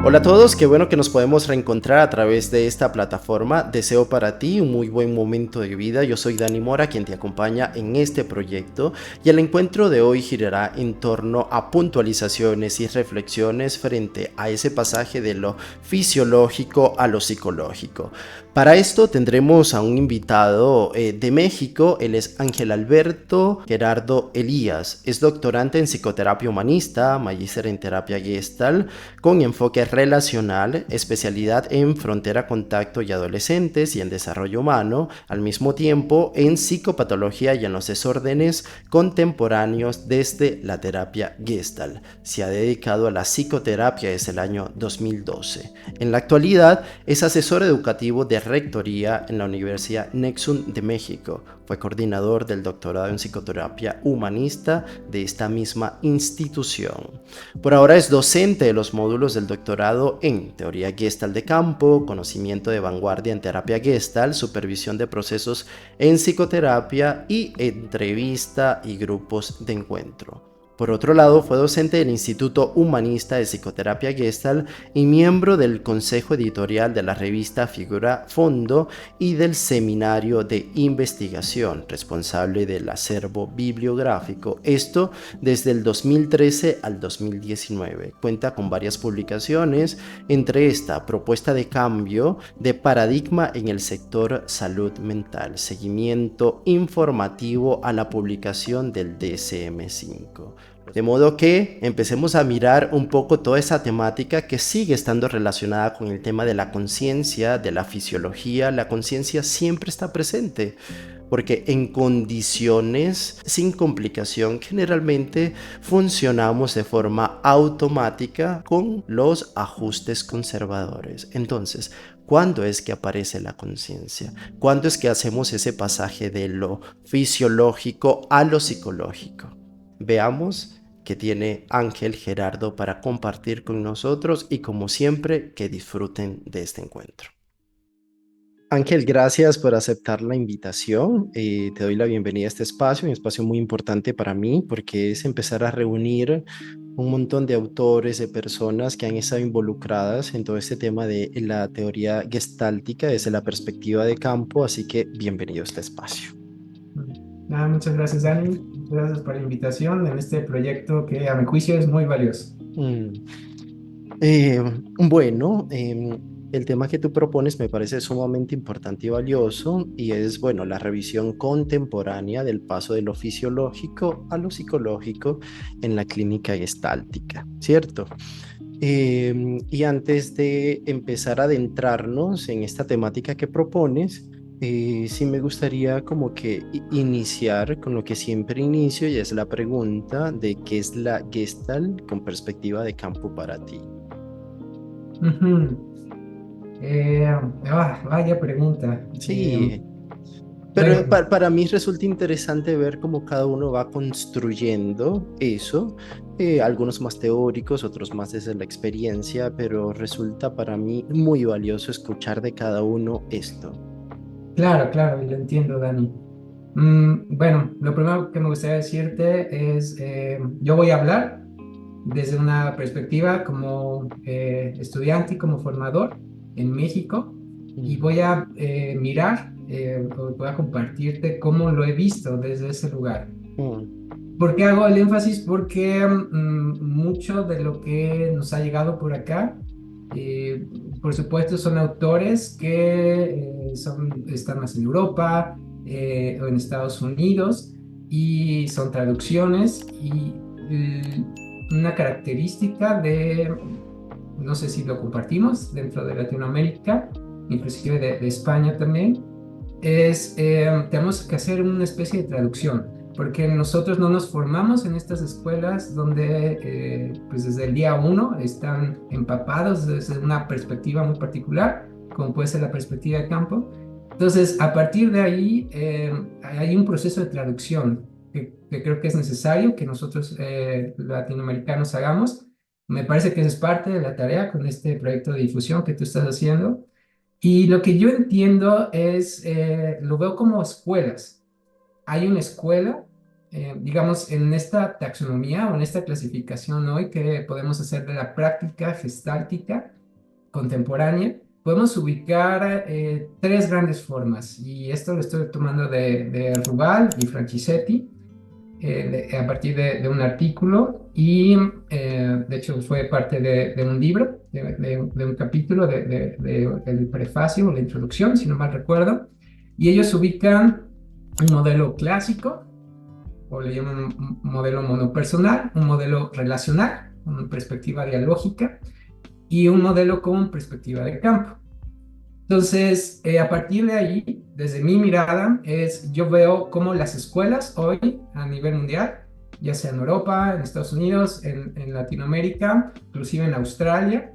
Hola a todos, qué bueno que nos podemos reencontrar a través de esta plataforma. Deseo para ti un muy buen momento de vida. Yo soy Dani Mora, quien te acompaña en este proyecto, y el encuentro de hoy girará en torno a puntualizaciones y reflexiones frente a ese pasaje de lo fisiológico a lo psicológico. Para esto tendremos a un invitado de México. Él es Ángel Alberto Gerardo Elías. Es doctorante en psicoterapia humanista, magíster en terapia Gestalt, con enfoque relacional, especialidad en frontera, contacto y adolescentes y en desarrollo humano, al mismo tiempo en psicopatología y en los desórdenes contemporáneos desde la terapia Gestalt. Se ha dedicado a la psicoterapia desde el año 2012. En la actualidad es asesor educativo de rectoría en la Universidad Nexum de México. Fue coordinador del doctorado en psicoterapia humanista de esta misma institución. Por ahora es docente de los módulos del doctorado en teoría Gestalt de campo, conocimiento de vanguardia en terapia Gestalt, supervisión de procesos en psicoterapia y entrevista y grupos de encuentro. Por otro lado, fue docente del Instituto Humanista de Psicoterapia Gestalt y miembro del consejo editorial de la revista Figura Fondo y del Seminario de Investigación, responsable del acervo bibliográfico. Esto desde el 2013 al 2019. Cuenta con varias publicaciones, entre esta propuesta de cambio de paradigma en el sector salud mental, seguimiento informativo a la publicación del DSM-5. De modo que empecemos a mirar un poco toda esa temática que sigue estando relacionada con el tema de la conciencia, de la fisiología. La conciencia siempre está presente, porque en condiciones sin complicación generalmente funcionamos de forma automática con los ajustes conservadores. Entonces, ¿cuándo es que aparece la conciencia? ¿Cuándo es que hacemos ese pasaje de lo fisiológico a lo psicológico? Veamos qué tiene Ángel Gerardo para compartir con nosotros y, como siempre, que disfruten de este encuentro. Ángel, gracias por aceptar la invitación. Te doy la bienvenida a este espacio, un espacio muy importante para mí porque es empezar a reunir un montón de autores, de personas que han estado involucradas en todo este tema de la teoría gestáltica desde la perspectiva de campo, así que bienvenido a este espacio. Nada, muchas gracias, Dani. Muchas gracias por la invitación en este proyecto que a mi juicio es muy valioso. Mm. Eh, bueno, el tema que tú propones me parece sumamente importante y valioso y es, bueno, la revisión contemporánea del paso de lo fisiológico a lo psicológico en la clínica gestáltica, ¿cierto? Y antes de empezar a adentrarnos en esta temática que propones, sí me gustaría como que iniciar con lo que siempre inicio y es la pregunta de qué es la Gestalt con perspectiva de campo para ti. Ujú. Vaya pregunta. Sí, pero Bueno, para mí resulta interesante ver cómo cada uno va construyendo eso, algunos más teóricos, otros más desde la experiencia, pero resulta para mí muy valioso escuchar de cada uno esto. claro, claro, lo entiendo, Dani. Bueno, lo primero que me gustaría decirte es, yo voy a hablar desde una perspectiva como estudiante y como formador en México y Mm, voy a mirar, voy a compartirte cómo lo he visto desde ese lugar. mm, ¿Por qué hago el énfasis? Porque mucho de lo que nos ha llegado por acá, eh, por supuesto, son autores que están más en Europa o en Estados Unidos y son traducciones y una característica de, no sé si lo compartimos dentro de Latinoamérica, inclusive de España también, es, tenemos que hacer una especie de traducción, porque nosotros no nos formamos en estas escuelas donde, pues desde el día uno están empapados desde una perspectiva muy particular, como puede ser la perspectiva de campo. Entonces, a partir de ahí, hay un proceso de traducción que creo que es necesario que nosotros, latinoamericanos, hagamos. Me parece que eso es parte de la tarea con este proyecto de difusión que tú estás haciendo. Y lo que yo entiendo es, lo veo como escuelas. Hay una escuela digamos, en esta taxonomía o en esta clasificación hoy que podemos hacer de la práctica gestáltica contemporánea, podemos ubicar tres grandes formas, y esto lo estoy tomando de Rubal y Franchisetti, a partir de un artículo, y de hecho fue parte de un libro, de un capítulo del prefacio o la introducción, si no mal recuerdo, y ellos ubican un modelo clásico, o le llaman un modelo monopersonal, un modelo relacional, con perspectiva dialógica, y un modelo con perspectiva de campo. Entonces, a partir de ahí, desde mi mirada, yo veo cómo las escuelas hoy a nivel mundial, ya sea en Europa, en Estados Unidos, en Latinoamérica, inclusive en Australia,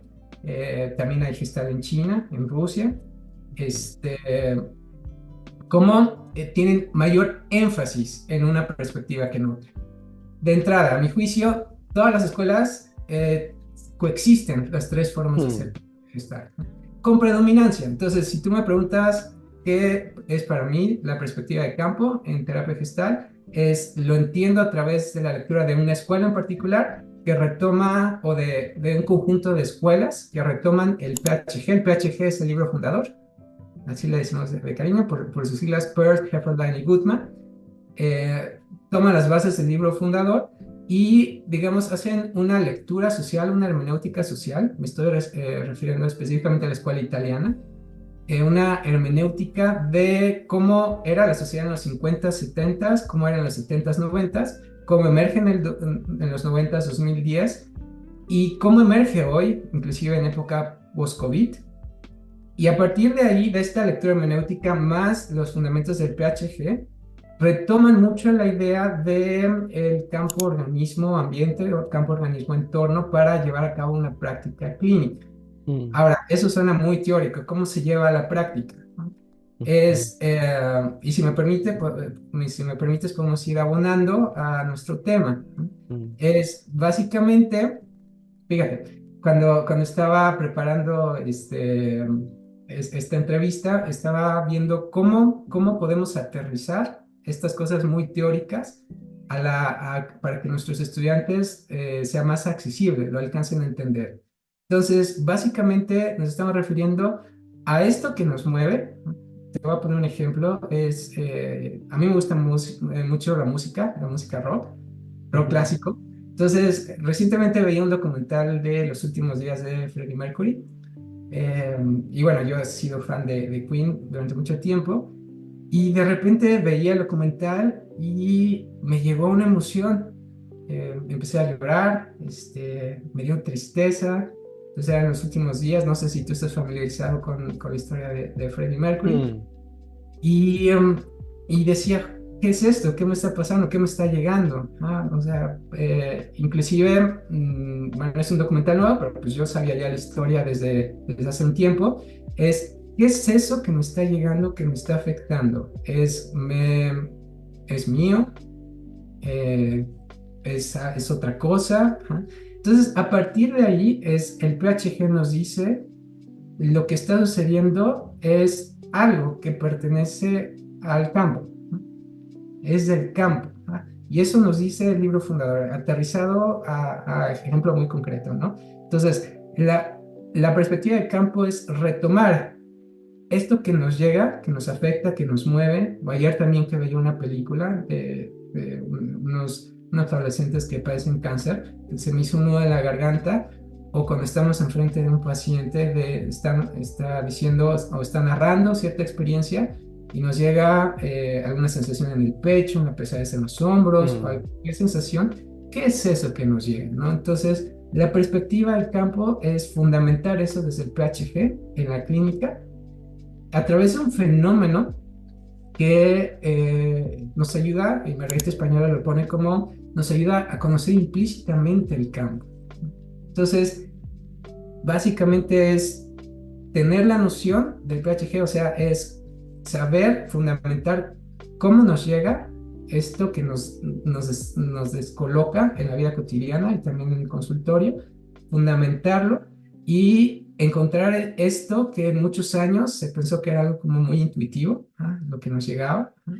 también hay gestal en China, en Rusia, este, cómo tienen mayor énfasis en una perspectiva que en otra. De entrada, a mi juicio, todas las escuelas coexisten las tres formas de Mm, ser gestal, ¿no? Con predominancia. Entonces, si tú me preguntas qué es para mí la perspectiva de campo en terapia gestal, lo entiendo a través de la lectura de una escuela en particular que retoma, o de un conjunto de escuelas que retoman el PHG. El PHG es el libro fundador, así le decimos de cariño, por sus siglas Peirce, Hefferlein y Goodman. Toman las bases del libro fundador y, digamos, hacen una lectura social, una hermenéutica social. Me estoy refiriendo específicamente a la escuela italiana, una hermenéutica de cómo era la sociedad en los 50, 70, cómo era en los 70, 90, cómo emerge en los 90, 2010 y cómo emerge hoy, inclusive en época post-COVID. Y a partir de ahí, de esta lectura hermenéutica más los fundamentos del PHG, retoman mucho la idea del campo organismo-ambiente o campo organismo-entorno para llevar a cabo una práctica clínica. mm, Ahora, eso suena muy teórico. ¿Cómo se lleva a la práctica? ¿No? mm, Y si me permite, si me permites, podemos ir abonando a nuestro tema, ¿no? mm, Es básicamente, fíjate, cuando estaba preparando esta entrevista, estaba viendo cómo podemos aterrizar estas cosas muy teóricas para que nuestros estudiantes sea más accesible, lo alcancen a entender. Entonces, básicamente nos estamos refiriendo a esto que nos mueve. Te voy a poner un ejemplo. A mí me gusta mucho la música rock ujú, clásico. Entonces, recientemente veía un documental de los últimos días de Freddie Mercury. eh, y bueno, yo he sido fan de Queen durante mucho tiempo. Y de repente veía el documental y me llegó una emoción. Empecé a llorar, me dio tristeza. Entonces eran los últimos días. No sé si tú estás familiarizado con la historia de Freddie Mercury. mm, Y, y decía, ¿qué es esto? ¿Qué me está pasando? ¿Qué me está llegando? O sea, inclusive, bueno, es un documental nuevo, pero pues yo sabía ya la historia desde hace un tiempo. ¿Qué es eso que me está llegando, que me está afectando? ¿Es mío? Eh, ¿Es otra cosa? Ajá. Entonces, a partir de ahí, el PHG nos dice lo que está sucediendo es algo que pertenece al campo, ¿no? Es del campo, ¿no? Y eso nos dice el libro fundador, aterrizado a ejemplo muy concreto, ¿no? Entonces, la perspectiva del campo es retomar esto que nos llega, que nos afecta, que nos mueve. Ayer también que veía una película de unos adolescentes que padecen cáncer, se me hizo un nudo en la garganta, o cuando estamos enfrente de un paciente, está diciendo o está narrando cierta experiencia y nos llega alguna sensación en el pecho, una pesadez en los hombros, mm, cualquier sensación. ¿Qué es eso que nos llega, ¿no? Entonces, la perspectiva del campo es fundamentar eso desde el PHG en la clínica a través de un fenómeno que nos ayuda, y Margarita Española lo pone como, nos ayuda a conocer implícitamente el campo. Entonces, básicamente es tener la noción del PHG, o sea, es saber fundamentar cómo nos llega esto que nos descoloca en la vida cotidiana y también en el consultorio, fundamentarlo y encontrar esto que en muchos años se pensó que era algo como muy intuitivo, ¿ah? Lo que nos llegaba, ¿ah?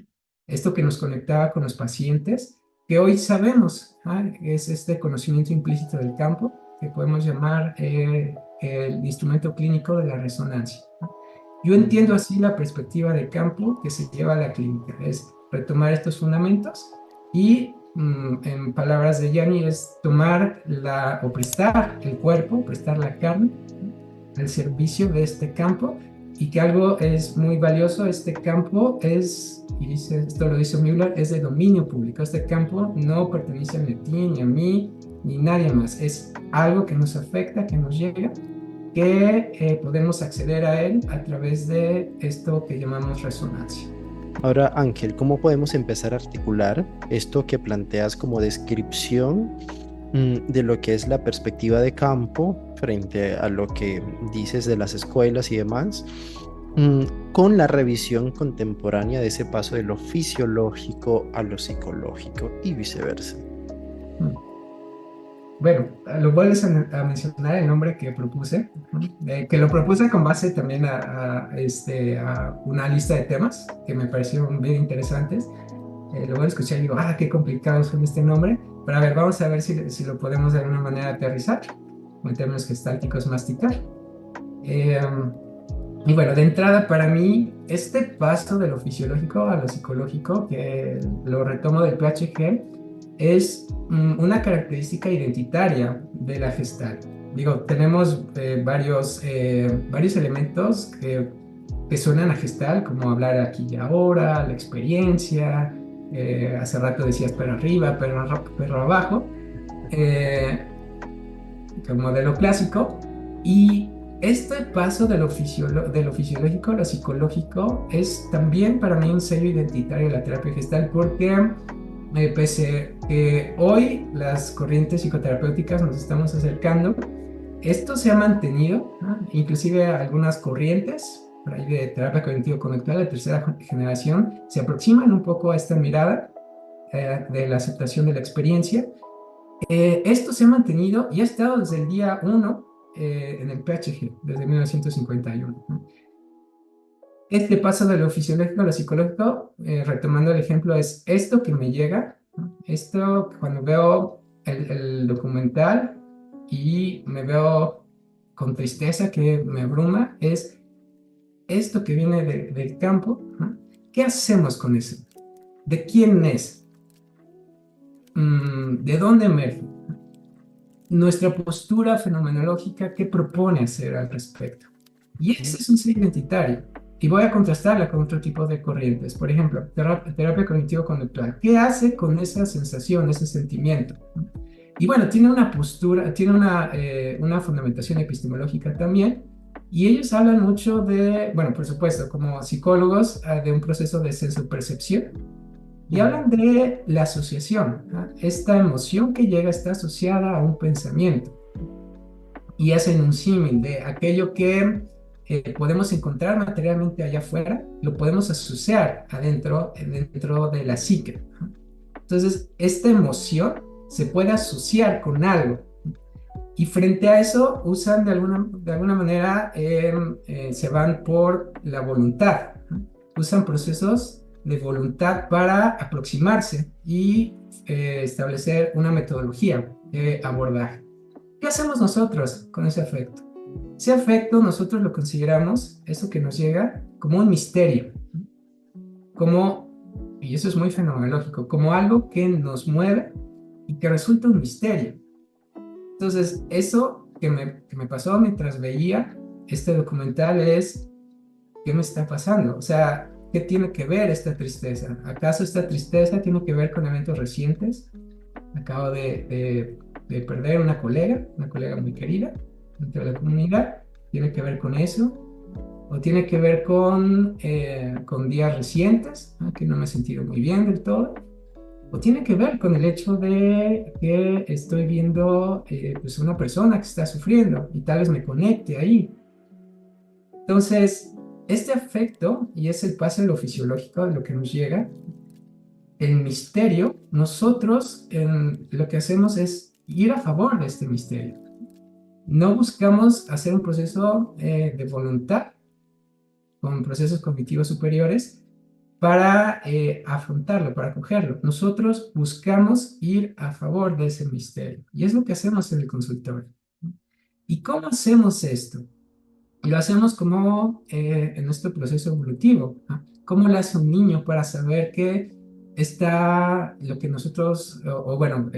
Esto que nos conectaba con los pacientes, que hoy sabemos, es este conocimiento implícito del campo, que podemos llamar el instrumento clínico de la resonancia. Yo entiendo así la perspectiva de campo que se lleva a la clínica, es retomar estos fundamentos y, en palabras de Yanni, es tomar o prestar el cuerpo, prestar la carne al servicio de este campo, y que algo es muy valioso, este campo es, y esto lo dice Müller, es de dominio público. Este campo no pertenece a ti, ni a mí, ni nadie más. Es algo que nos afecta, que nos llega, que podemos acceder a él a través de esto que llamamos resonancia. Ahora, Ángel, ¿cómo podemos empezar a articular esto que planteas como descripción de lo que es la perspectiva de campo frente a lo que dices de las escuelas y demás, con la revisión contemporánea de ese paso de lo fisiológico a lo psicológico y viceversa? Bueno, lo vuelves a mencionar el nombre que propuse, que lo propuse con base también a una lista de temas que me parecieron bien interesantes. Lo voy a escuchar y digo, qué complicado son este nombre. Pero a ver, vamos a ver si lo podemos de alguna manera aterrizar, en términos gestálticos, masticar. Y bueno, de entrada, para mí, este paso de lo fisiológico a lo psicológico, que lo retomo del PHG, es una característica identitaria de la Gestalt. Digo, tenemos varios elementos que suenan a Gestalt, como hablar aquí y ahora, la experiencia, hace rato decías perro arriba, perro abajo, que un modelo clásico. Y este paso de lo fisiológico a lo psicológico es también para mí un sello identitario de la terapia gestal, porque pese que hoy las corrientes psicoterapéuticas nos estamos acercando, esto se ha mantenido, ¿no? Inclusive algunas corrientes por ahí de terapia cognitivo-conductual de tercera generación se aproximan un poco a esta mirada de la aceptación de la experiencia. Esto se ha mantenido y ha estado desde el día 1 en el PHG, desde 1951, ¿no? Este paso de lo fisiológico a lo psicológico, retomando el ejemplo, es esto que me llega, ¿no? Esto cuando veo el documental y me veo con tristeza que me abruma, es esto que viene del campo, ¿no? ¿Qué hacemos con eso? ¿De quién es? ¿De dónde emerge? Nuestra postura fenomenológica, ¿qué propone hacer al respecto? Y ese es un ser identitario. Y voy a contrastarla con otro tipo de corrientes. Por ejemplo, terapia cognitivo-conductual. ¿Qué hace con esa sensación, ese sentimiento? Y bueno, tiene una postura, tiene una fundamentación epistemológica también. Y ellos hablan mucho de, bueno, por supuesto, como psicólogos, de un proceso de sensopercepción. Y hablan de la asociación, ¿no? Esta emoción que llega está asociada a un pensamiento. Y hacen un símil de aquello que podemos encontrar materialmente allá afuera, lo podemos asociar dentro de la psique, ¿no? Entonces, esta emoción se puede asociar con algo. Y frente a eso, usan de alguna manera, se van por la voluntad, ¿no? Usan procesos de voluntad para aproximarse y establecer una metodología de abordaje. ¿Qué hacemos nosotros con ese afecto? Ese afecto nosotros lo consideramos, eso que nos llega, como un misterio, y eso es muy fenomenológico, como algo que nos mueve y que resulta un misterio. Entonces, eso que me pasó mientras veía este documental es, ¿qué me está pasando? O sea, ¿qué tiene que ver esta tristeza? ¿Acaso esta tristeza tiene que ver con eventos recientes? Acabo de perder una colega muy querida dentro de la comunidad. ¿Tiene que ver con eso? ¿O tiene que ver con días recientes, ¿no? Que no me he sentido muy bien del todo? ¿O tiene que ver con el hecho de que estoy viendo pues una persona que está sufriendo y tal vez me conecte ahí? Entonces, este afecto, y es el paso de lo fisiológico, de lo que nos llega, el misterio, nosotros lo que hacemos es ir a favor de este misterio. No buscamos hacer un proceso de voluntad con procesos cognitivos superiores, para afrontarlo, para acogerlo. Nosotros buscamos ir a favor de ese misterio y es lo que hacemos en el consultorio. ¿Y cómo hacemos esto? Lo hacemos como en nuestro proceso evolutivo, ¿no? ¿Cómo lo hace un niño para saber que está lo que nosotros, bueno,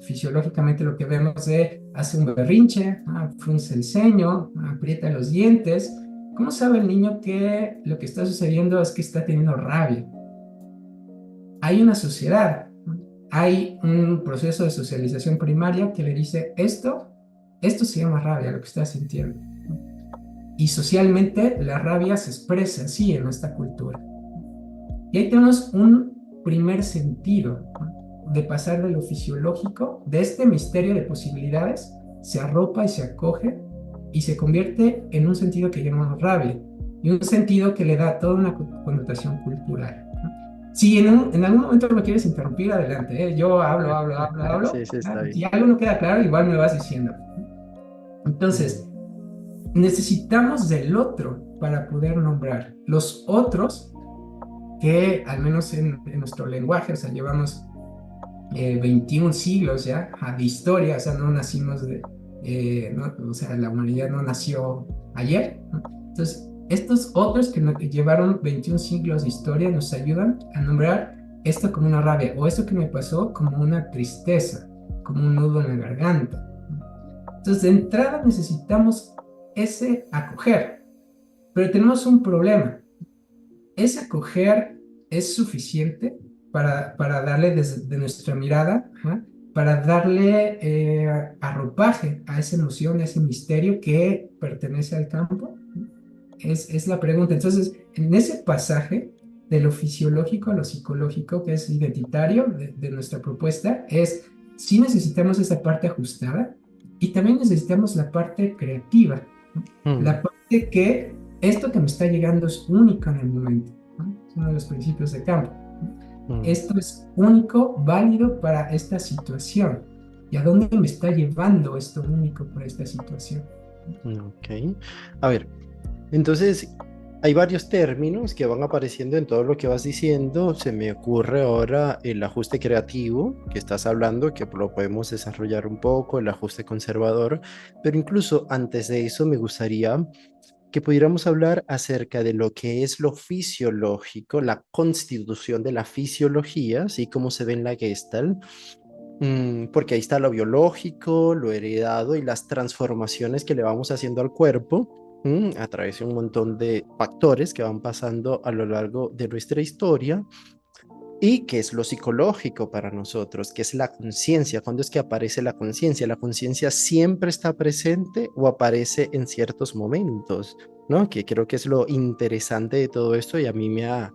fisiológicamente lo que vemos de hace un berrinche, frunce el ceño, aprieta los dientes? ¿Cómo sabe el niño que lo que está sucediendo es que está teniendo rabia? Hay una sociedad, ¿no? Hay un proceso de socialización primaria que le dice esto se llama rabia, lo que estás sintiendo. Y socialmente la rabia se expresa así en nuestra cultura. Y ahí tenemos un primer sentido, ¿no? De pasar de lo fisiológico, de este misterio de posibilidades, se arropa y se acoge y se convierte en un sentido que llamamos rabia y un sentido que le da toda una connotación cultural, ¿no? Si en algún momento me quieres interrumpir, adelante, ¿eh? Yo hablo. Sí, sí, está ¿Ah? Si bien. algo no queda claro, igual me vas diciendo. Entonces, Mm, necesitamos del otro para poder nombrar. Los otros, que al menos en nuestro lenguaje, o sea, llevamos 21 siglos ya de historia, o sea, no nacimos o sea, la humanidad no nació ayer, ¿no? Entonces, estos otros que llevaron 21 siglos de historia nos ayudan a nombrar esto como una rabia, o esto que me pasó como una tristeza, como un nudo en la garganta. Entonces, de entrada necesitamos ese acoger, pero tenemos un problema. Ese acoger es suficiente para darle desde de nuestra mirada, ¿ah? Para darle arropaje a esa emoción, a ese misterio que pertenece al campo. Es la pregunta. Entonces, en ese pasaje de lo fisiológico a lo psicológico, que es identitario de nuestra propuesta, es si necesitamos esa parte ajustada y también necesitamos la parte creativa, ¿no? mm, La parte que esto que me está llegando es único en el momento, ¿no? Es uno de los principios de campo, ¿no? mm, Esto es único, válido para esta situación. ¿Y a dónde me está llevando esto único para esta situación? ok. A ver, entonces hay varios términos que van apareciendo en todo lo que vas diciendo. Se me ocurre ahora el ajuste creativo que estás hablando, que lo podemos desarrollar un poco, el ajuste conservador, pero incluso antes de eso me gustaría que pudiéramos hablar acerca de lo que es lo fisiológico, la constitución de la fisiología, así como se ve en la Gestalt. Porque ahí está lo biológico, lo heredado y las transformaciones que le vamos haciendo al cuerpo, a través de un montón de factores que van pasando a lo largo de nuestra historia. Y que es lo psicológico para nosotros, que es la conciencia. ¿Cuándo es que aparece la conciencia? La conciencia siempre está presente o aparece en ciertos momentos, ¿no? Que creo que es lo interesante de todo esto y a mí me ha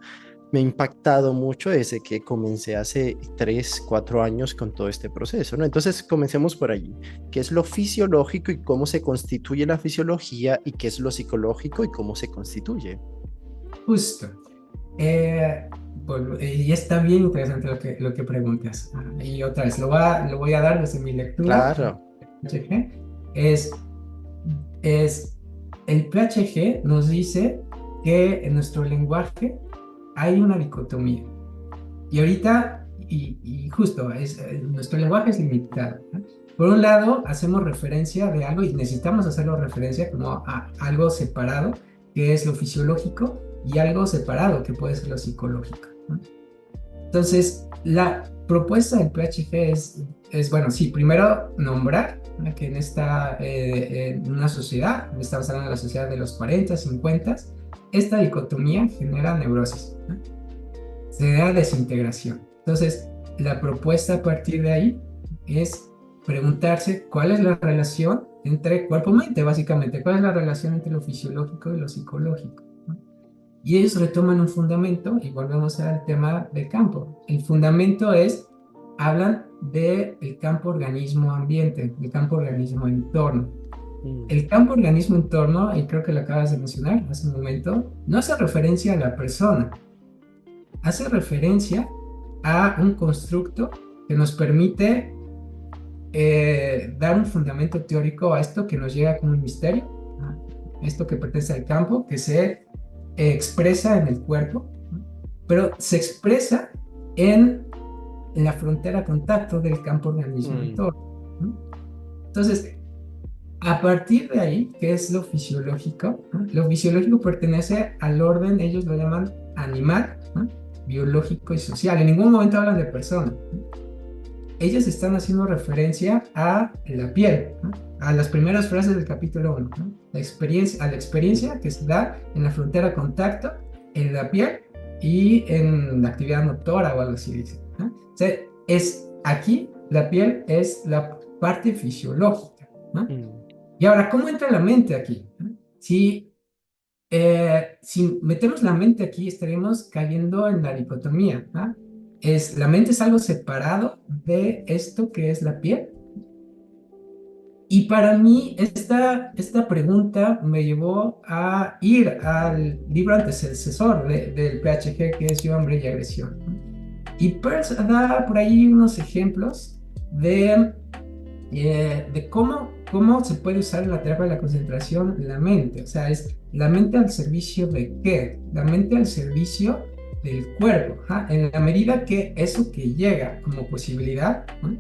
impactado mucho desde que comencé hace 3 4 años con todo este proceso, ¿no? Entonces, comencemos por allí. ¿Qué es lo fisiológico y cómo se constituye la fisiología? ¿Y qué es lo psicológico y cómo se constituye? Justo. Eh, y está bien interesante lo que preguntas. Y otra vez, lo voy a dar desde mi lectura. Claro. PHG es, es, el PHG nos dice que en nuestro lenguaje hay una dicotomía. Y ahorita, y justo, nuestro lenguaje es limitado, ¿no? Por un lado, hacemos referencia de algo y necesitamos hacerlo referencia como a algo separado, que es lo fisiológico, y algo separado, que puede ser lo psicológico, ¿no? Entonces, la propuesta del PHG bueno, sí, primero nombrar, ¿no? Que en una sociedad, estamos hablando de la sociedad de los 40, 50, esta dicotomía genera neurosis, ¿no? Se da desintegración. Entonces, la propuesta a partir de ahí es preguntarse cuál es la relación entre cuerpo-mente, básicamente, cuál es la relación entre lo fisiológico y lo psicológico, ¿no? Y ellos retoman un fundamento y volvemos al tema del campo. El fundamento hablan del campo organismo-ambiente, el campo organismo-entorno. Mm, El campo organismo-entorno, y creo que lo acabas de mencionar hace un momento, no hace referencia a la persona, hace referencia a un constructo que nos permite dar un fundamento teórico a esto que nos llega como un misterio, ¿no? Esto que pertenece al campo, que se expresa en el cuerpo, ¿no? pero se expresa en la frontera contacto del campo Mm, organismo-vector. Entonces, a partir de ahí, ¿qué es lo fisiológico? ¿No? Lo fisiológico pertenece al orden, ellos lo llaman animal, ¿no? Biológico y social. En ningún momento hablan de persona. Ellos están haciendo referencia a la piel, ¿no? A las primeras frases del capítulo 1, ¿no? La experiencia, a la experiencia que se da en la frontera contacto, en la piel y en la actividad motora o algo así, dice, ¿no? O sea, es aquí, la piel es la parte fisiológica, ¿no? mm, Y ahora, ¿cómo entra la mente aquí? Si metemos la mente aquí, estaremos cayendo en la dicotomía, ¿no? La mente es algo separado de esto que es la piel. Y para mí, esta pregunta me llevó a ir al libro antecesor del PHG, que es Yo, Hambre y Agresión, ¿no? Y Peirce da por ahí unos ejemplos de cómo se puede usar en la terapia de la concentración la mente. O sea, es la mente al servicio de qué? La mente al servicio del cuerpo. ¿Ah? En la medida que eso que llega como posibilidad, ¿no?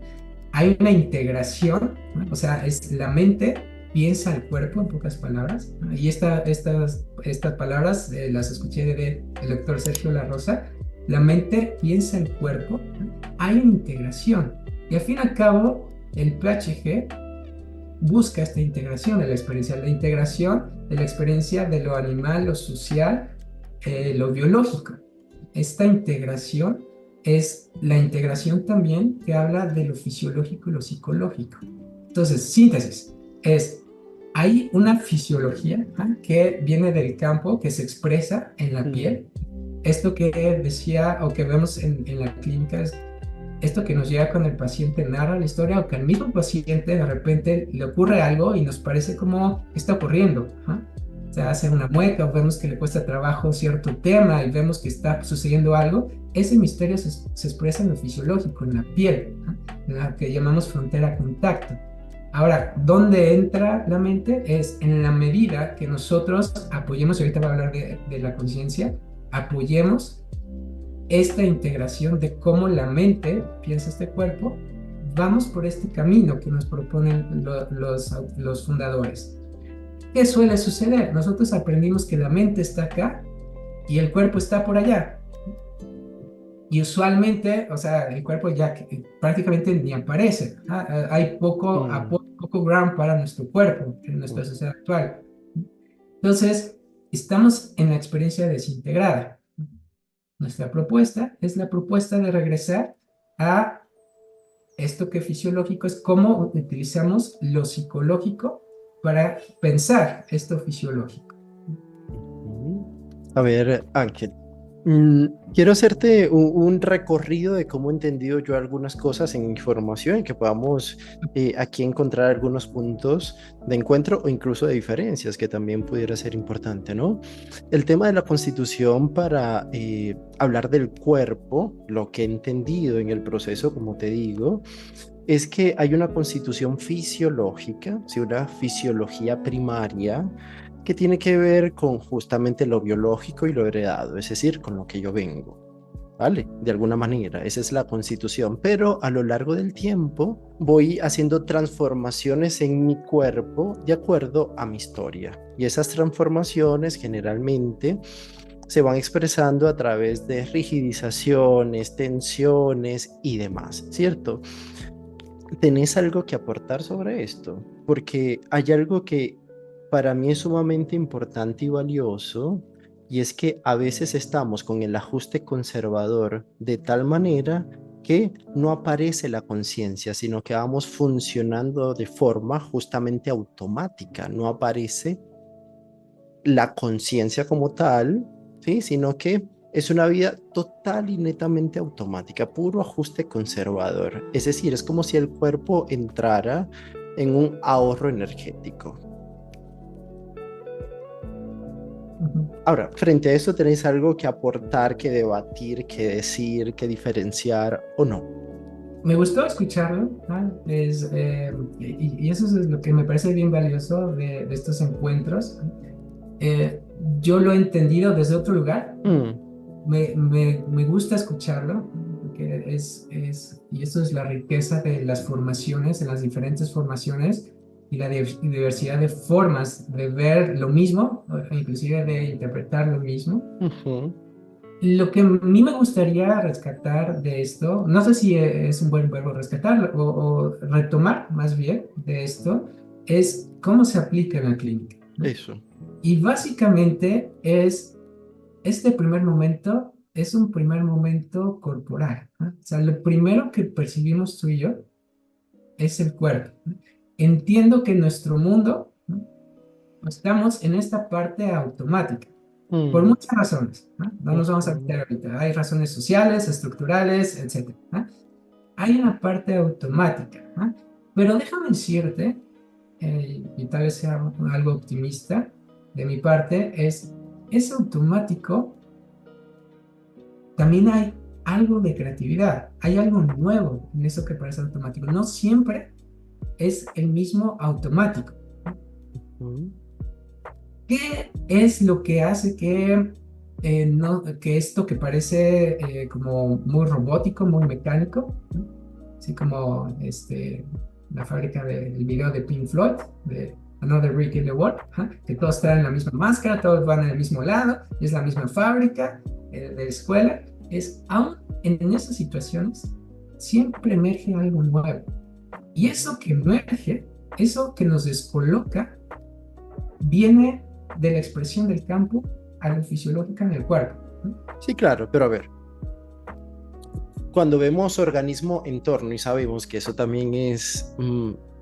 Hay una integración, ¿no? O sea, es la mente piensa el cuerpo, en pocas palabras, ¿no? Y estas palabras las escuché del doctor Sergio La Rosa. La mente piensa el cuerpo, ¿no? Hay una integración. Y al fin y al cabo, el PHG busca esta integración de la integración de la experiencia de lo animal, lo social, lo biológico. Esta integración es la integración también que habla de lo fisiológico y lo psicológico. Entonces, síntesis, hay una fisiología, ¿ah?, que viene del campo, que se expresa en la mm. piel. Esto que decía o que vemos en la clínica es esto que nos llega cuando el paciente narra la historia o que al mismo paciente de repente le ocurre algo y nos parece como que está ocurriendo, ¿ah? O sea, hace una mueca o vemos que le cuesta trabajo cierto tema y vemos que está sucediendo algo. Ese misterio se expresa en lo fisiológico, en la piel, ¿ah?, en la que llamamos frontera contacto. Ahora, ¿dónde entra la mente? Es en la medida que nosotros apoyemos, y ahorita voy a hablar de la conciencia, apoyemos esta integración de cómo la mente piensa este cuerpo, vamos por este camino que nos proponen los fundadores. ¿Qué suele suceder? Nosotros aprendimos que la mente está acá y el cuerpo está por allá. Y usualmente, o sea, el cuerpo ya prácticamente ni aparece. Hay poco Mm, apoyo, poco ground para nuestro cuerpo en nuestra mm. sociedad actual. Entonces, estamos en la experiencia desintegrada. Nuestra propuesta es la propuesta de regresar a esto que fisiológico es cómo utilizamos lo psicológico para pensar esto fisiológico. Ujú. A ver, Ángel, mm, quiero hacerte un recorrido de cómo he entendido yo algunas cosas en información y que podamos aquí encontrar algunos puntos de encuentro o incluso de diferencias que también pudiera ser importante, ¿no? El tema de la constitución para hablar del cuerpo, lo que he entendido en el proceso, como te digo, es que hay una constitución fisiológica, ¿sí? Una fisiología primaria que tiene que ver con justamente lo biológico y lo heredado, es decir, con lo que yo vengo, ¿vale? De alguna manera, esa es la constitución, pero a lo largo del tiempo voy haciendo transformaciones en mi cuerpo de acuerdo a mi historia. Y esas transformaciones generalmente se van expresando a través de rigidizaciones, tensiones y demás, ¿cierto? ¿Tenés algo que aportar sobre esto? Porque hay algo que para mí es sumamente importante y valioso, y es que a veces estamos con el ajuste conservador de tal manera que no aparece la conciencia, sino que vamos funcionando de forma justamente automática, no aparece la conciencia como tal, ¿sí? Sino que es una vida total y netamente automática, puro ajuste conservador. Es decir, es como si el cuerpo entrara en un ahorro energético. Ujú. Ahora, frente a eso, ¿tenéis algo que aportar, que debatir, que decir, que diferenciar o no? Me gustó escucharlo, ¿no? Y eso es lo que me parece bien valioso de estos encuentros. Eh, yo lo he entendido desde otro lugar, Mm, me gusta escucharlo, porque y esto es la riqueza de las formaciones, de las diferentes formaciones y la diversidad de formas de ver lo mismo, o inclusive de interpretar lo mismo. Ujú. Lo que a mí me gustaría rescatar de esto, no sé si es un buen verbo rescatar o retomar más bien de esto, es cómo se aplica en la clínica, ¿no? Eso. Y básicamente este primer momento es un primer momento corporal, ¿no? O sea, lo primero que percibimos tú y yo es el cuerpo, ¿no? Entiendo que en nuestro mundo, ¿no?, estamos en esta parte automática, por Mm, muchas razones, ¿no? No nos vamos a ujú. meter ahorita. Hay razones sociales, estructurales, etcétera, ¿no? Hay una parte automática, ¿no? Pero déjame decirte, y tal vez sea algo optimista de mi parte, es automático. También hay algo de creatividad, hay algo nuevo en eso que parece automático. No siempre es el mismo automático. Mm. ¿Qué es lo que hace que, no, que esto que parece como muy robótico, muy mecánico, ¿no?, así como la fábrica del video de Pink Floyd, de Another Brick in the Wall, ¿ah?, que todos traen la misma máscara, todos van en el mismo lado, es la misma fábrica de escuela, aún en esas situaciones siempre emerge algo nuevo. Y eso que emerge, eso que nos descoloca, viene de la expresión del campo a la fisiológica en el cuerpo, ¿no? Sí, claro, pero a ver, cuando vemos organismo entorno y sabemos que eso también es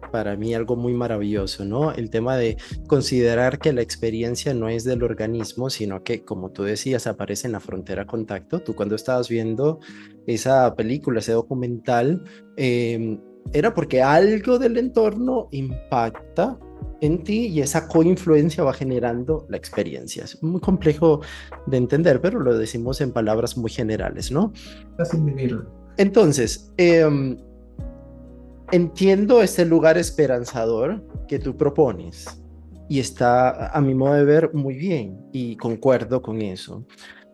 para mí algo muy maravilloso, ¿no? El tema de considerar que la experiencia no es del organismo, sino que, como tú decías, aparece en la frontera contacto. Tú cuando estabas viendo esa película, ese documental, era porque algo del entorno impacta en ti y esa coinfluencia va generando la experiencia. Es muy complejo de entender, pero lo decimos en palabras muy generales, ¿no? Fácil vivirlo. Entonces, entiendo este lugar esperanzador que tú propones y está, a mi modo de ver, muy bien y concuerdo con eso.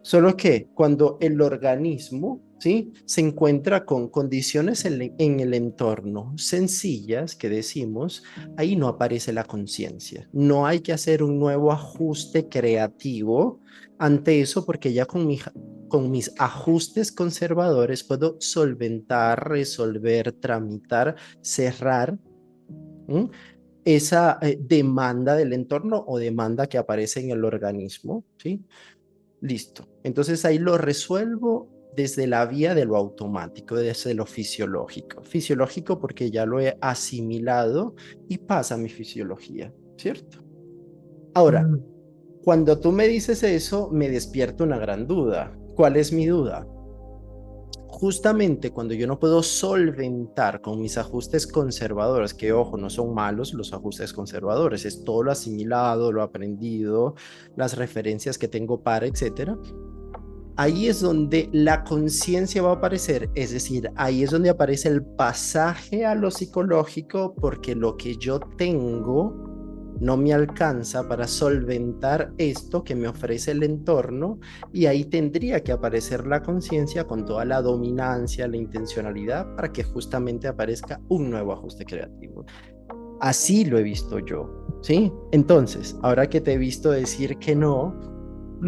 Solo que cuando el organismo, ¿sí?, se encuentra con condiciones en el entorno sencillas que decimos, ahí no aparece la conciencia. No hay que hacer un nuevo ajuste creativo ante eso porque ya con mis ajustes conservadores puedo solventar, resolver, tramitar, cerrar, ¿m?, esa demanda del entorno o demanda que aparece en el organismo, ¿sí? Listo. Entonces ahí lo resuelvo desde la vía de lo automático, desde lo fisiológico. Fisiológico porque ya lo he asimilado y pasa a mi fisiología, ¿cierto? Ahora, Mm. cuando tú me dices eso, me despierta una gran duda. ¿Cuál es mi duda? Justamente cuando yo no puedo solventar con mis ajustes conservadores, que ojo, no son malos los ajustes conservadores, es todo lo asimilado, lo aprendido, las referencias que tengo para, etcétera. Ahí es donde la conciencia va a aparecer, es decir, ahí es donde aparece el pasaje a lo psicológico, porque lo que yo tengo no me alcanza para solventar esto que me ofrece el entorno, y ahí tendría que aparecer la conciencia con toda la dominancia, la intencionalidad, para que justamente aparezca un nuevo ajuste creativo. Así lo he visto yo, ¿sí? Entonces, ahora que te he visto decir que no,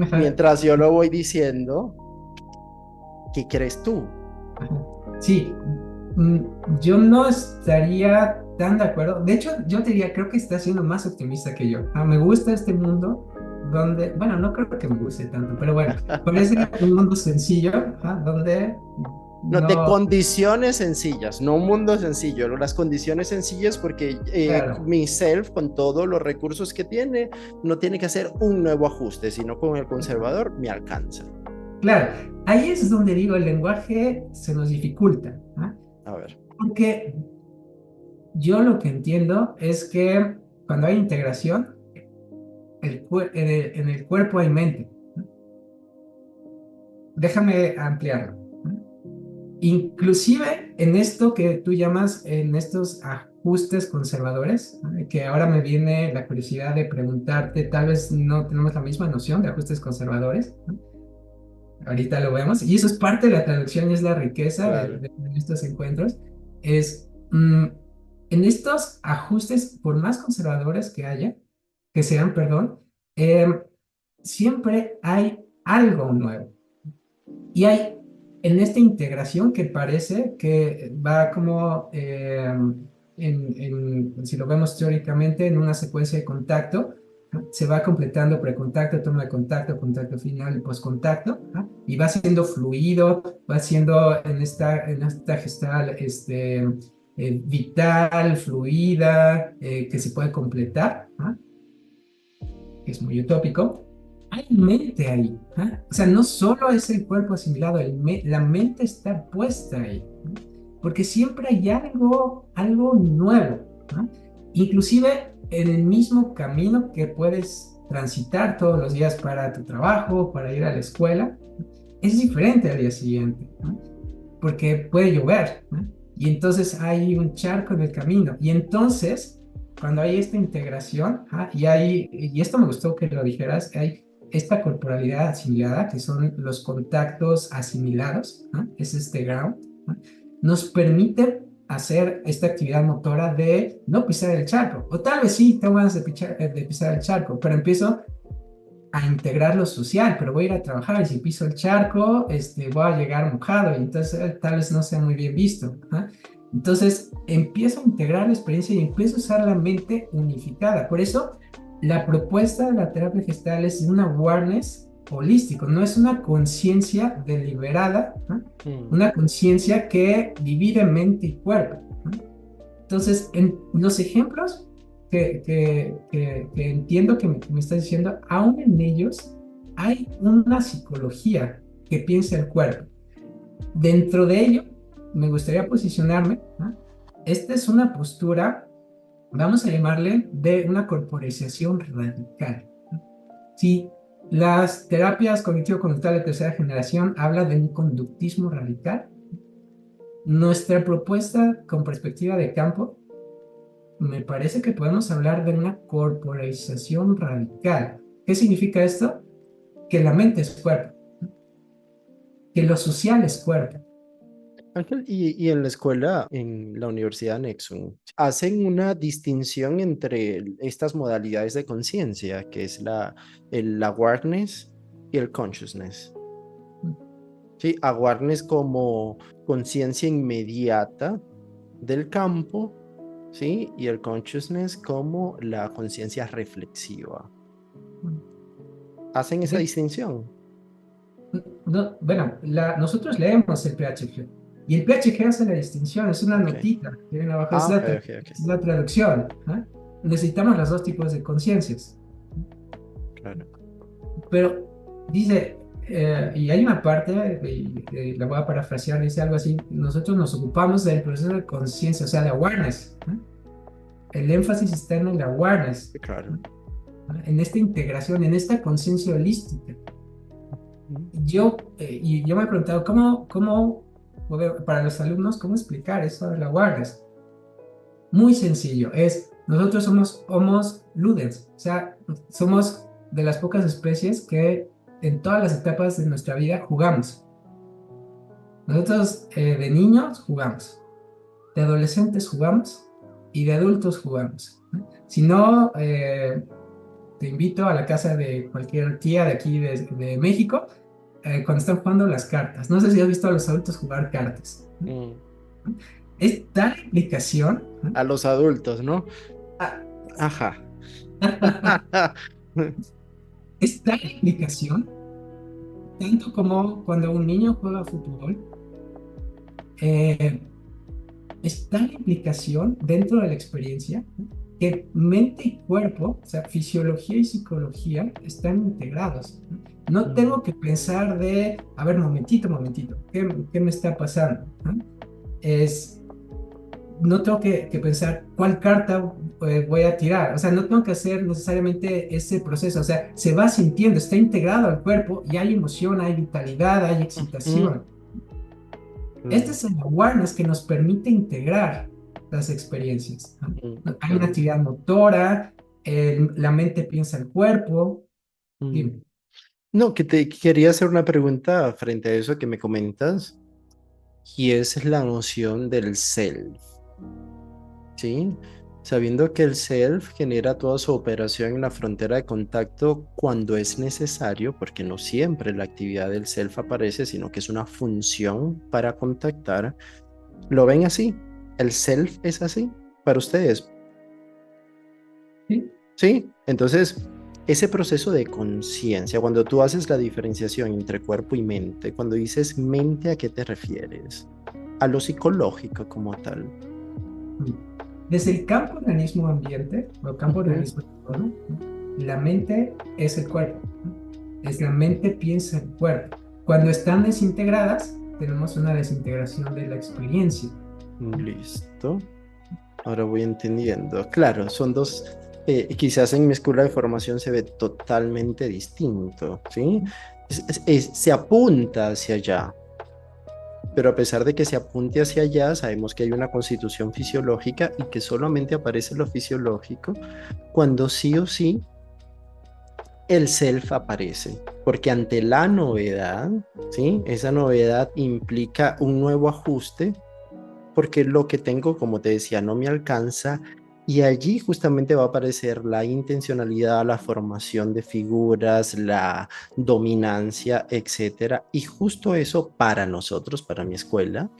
Ajá, mientras yo lo voy diciendo, ¿qué crees tú? ajá. Sí, mm, yo no estaría tan de acuerdo. De hecho, yo te diría, creo que estás siendo más optimista que yo. Ah, me gusta este mundo donde, bueno, no creo que me guste tanto, pero bueno, parece un mundo sencillo, ajá, donde No, de no, condiciones sencillas, no un mundo sencillo, ¿no? Las condiciones sencillas porque claro, mi self, con todos los recursos que tiene, no tiene que hacer un nuevo ajuste, sino con el conservador me alcanza. claro, ahí es donde digo, el lenguaje se nos dificulta, ¿ah? A ver. Porque yo lo que entiendo es que cuando hay integración, en el cuerpo hay mente. Déjame ampliarlo. Inclusive en esto que tú llamas, en estos ajustes conservadores, ¿no?, que ahora me viene la curiosidad de preguntarte, tal vez no tenemos la misma noción de ajustes conservadores, ¿no? ahorita lo vemos, y eso es parte de la traducción y es la riqueza Claro, de estos encuentros, es en estos ajustes, por más conservadores que haya, que sean, perdón, em, siempre hay algo nuevo. Y hay en esta integración que parece que va como, si lo vemos teóricamente, en una secuencia de contacto, ¿no? Se va completando precontacto, toma de contacto, contacto final y postcontacto, ¿no? Y va siendo fluido, va siendo en esta gestal vital, fluida, que se puede completar, ¿no? Que es muy utópico, hay mente ahí. ¿Ah? O sea, no solo es el cuerpo asimilado, la mente está puesta ahí. ¿No? Porque siempre hay algo nuevo. ¿No? Inclusive en el mismo camino que puedes transitar todos los días para tu trabajo, para ir a la escuela, es diferente al día siguiente. ¿No? Porque puede llover, ¿no? Y entonces hay un charco en el camino. Y entonces, cuando hay esta integración, y esto me gustó que lo dijeras, hay esta corporalidad asimilada, que son los contactos asimilados, ¿no? Es este ground, ¿no? Nos permite hacer esta actividad motora de no pisar el charco. O tal vez sí tengo ganas de pisar el charco, pero empiezo a integrar lo social, pero voy a ir a trabajar y si piso el charco, voy a llegar mojado y entonces tal vez no sea muy bien visto. ¿Ah? Entonces empiezo a integrar la experiencia y empiezo a usar la mente unificada. Por eso la propuesta de la terapia gestal es un awareness holístico, no es una conciencia deliberada, ¿ah? mm, Una conciencia que divide mente y cuerpo. ¿Ah? Entonces, en los ejemplos que entiendo que me estás diciendo, aún en ellos hay una psicología que piensa el cuerpo. Dentro de ello, me gustaría posicionarme, ¿no? Esta es una postura, vamos a llamarle, de una corporalización radical. Si las terapias cognitivo-conductuales de tercera generación hablan de un conductismo radical, nuestra propuesta con perspectiva de campo me parece que podemos hablar de una corporalización radical. ¿Qué significa esto? Que la mente es cuerpo, que lo social es cuerpo. Ángel, y en la escuela, en la Universidad Nexum, hacen una distinción entre estas modalidades de conciencia, que es el awareness y el consciousness. Sí, awareness como conciencia inmediata del campo, ¿sí? Y el consciousness como la conciencia reflexiva. ¿Hacen esa De- distinción? no, bueno, nosotros leemos el PHG y el PHG hace la distinción, es una Ok. notita que viene abajo, Ah, ok, ok, ok. es la traducción. ¿Ah? Necesitamos los dos tipos de conciencias, Claro. pero dice, y hay una parte, la voy a parafrasear, dice algo así, nosotros nos ocupamos del proceso de conciencia, o sea, de awareness. ¿No? El énfasis está en el awareness, Claro. ¿no? En esta integración, en esta conciencia holística. Y yo me he preguntado, para los alumnos, ¿cómo explicar eso de la awareness? Muy sencillo, nosotros somos Homo ludens, o sea, somos de las pocas especies que en todas las etapas de nuestra vida jugamos. Nosotros de niños jugamos, de adolescentes jugamos y de adultos jugamos. ¿No? Si no, te invito a la casa de cualquier tía de aquí de México cuando están jugando las cartas. No sé si has visto a los adultos jugar cartas. Mm. Es tal implicación. ¿No? A los adultos, ¿no? Ah, Ajá. es tal implicación, tanto como cuando un niño juega fútbol, eh, es tal implicación dentro de la experiencia, ¿no? Que mente y cuerpo, o sea, fisiología y psicología están integrados. No, no Mm, tengo que pensar a ver, momentito, ¿qué me está pasando? ¿No? Es, no tengo que pensar cuál carta voy a tirar, o sea, no tengo que hacer necesariamente ese proceso, o sea, se va sintiendo, está integrado al cuerpo y hay emoción, hay vitalidad, hay mm, excitación. Este claro, es el awareness que nos permite integrar las experiencias. ¿No? Hay una claro. actividad motora, la mente piensa el cuerpo. Mm. Dime. No, que te quería hacer una pregunta frente a eso que me comentas, y es la noción del self, ¿sí? Sabiendo que el self genera toda su operación en la frontera de contacto cuando es necesario, porque no siempre la actividad del self aparece, sino que es una función para contactar. ¿Lo ven así? ¿El self es así para ustedes? ¿Sí? Sí, entonces ese proceso de conciencia, cuando tú haces la diferenciación entre cuerpo y mente, cuando dices mente, ¿a qué te refieres? A lo psicológico como tal. Desde el campo organismo-ambiente, o campo Ujú, organismo-entorno, ¿no? La mente es el cuerpo, ¿no? Es la mente piensa el cuerpo. Cuando están desintegradas, tenemos una desintegración de la experiencia, ¿no? listo. Ahora voy entendiendo. Claro, son dos, quizás en mi escuela de formación se ve totalmente distinto, ¿sí? Se apunta hacia allá, pero a pesar de que se apunte hacia allá, sabemos que hay una constitución fisiológica y que solamente aparece lo fisiológico cuando sí o sí el self aparece, porque ante la novedad, ¿sí? Esa novedad implica un nuevo ajuste, porque lo que tengo, como te decía, no me alcanza. Y allí justamente va a aparecer la intencionalidad, la formación de figuras, la dominancia, etcétera. Y justo eso para nosotros, para mi escuela,